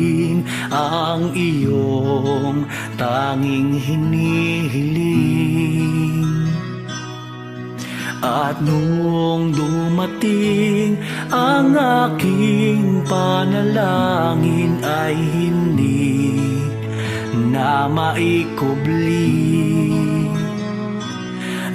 maging ang iyong tanging hinihiling. At nung dumating ang aking panalangin ay hindi na maikubli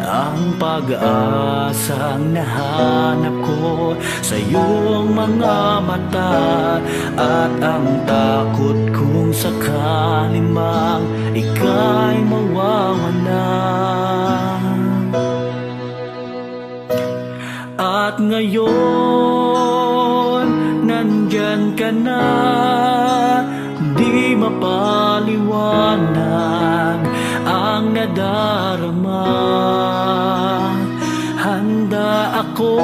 ang pag-asang nahanap ko sa iyong mga mata, at ang takot kong sakali mang ika'y mawawala. At ngayon, nandyan ka na, di mapaliwanag ang nadarama. Handa ako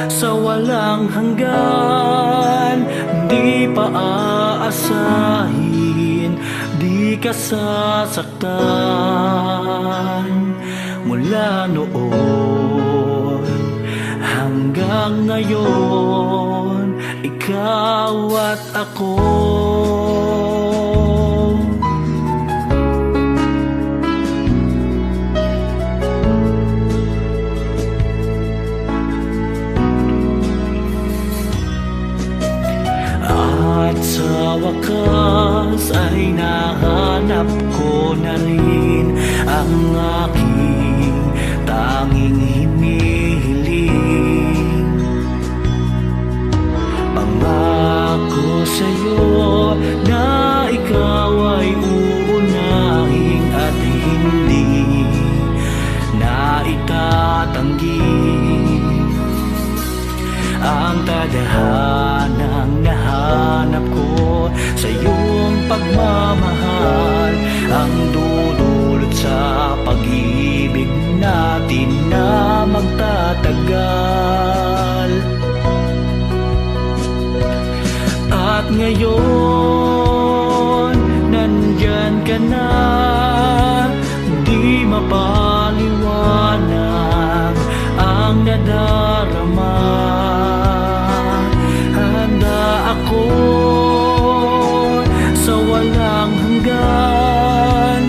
sa walang hanggan, di pa aasahin, di ka sasaktan. Mula noon hanggang ngayon, ikaw at ako. At sa wakas ay nahanap ko na rin ang aking tanging hinihiling. Pangako sa'yo na ikaw ay uunahin at hindi na itatanggi ang tadhanang nahanap ko sa iyong pagmamahal, ang dudulot sa pag-ibig natin na magtatagal. At ngayon, nandyan ka na, di mapaliwanag ang nadarama. Handa ako sa walang hanggan,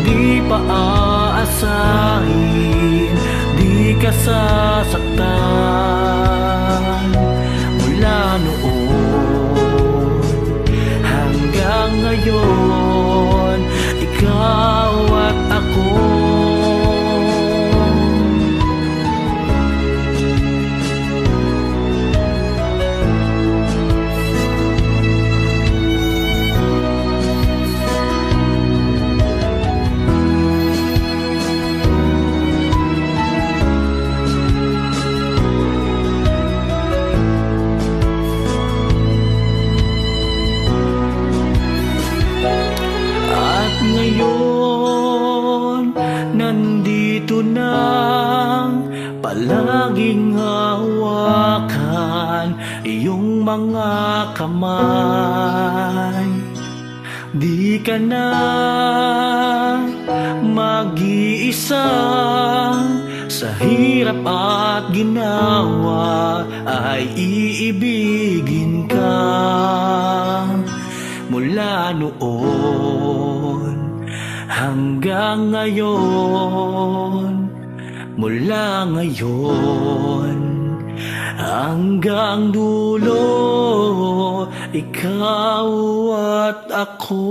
di pa aasahin, di ka sasaktan. Mula noon hanggang ngayon, ikaw at ako. Ngayon, nandito na, palaging hawakan iyong mga kamay. Di ka na mag-iisa sa hirap at ginawa, ay iibigin ka. Mula noon hanggang ngayon, mula ngayon hanggang dulo, ikaw at ako.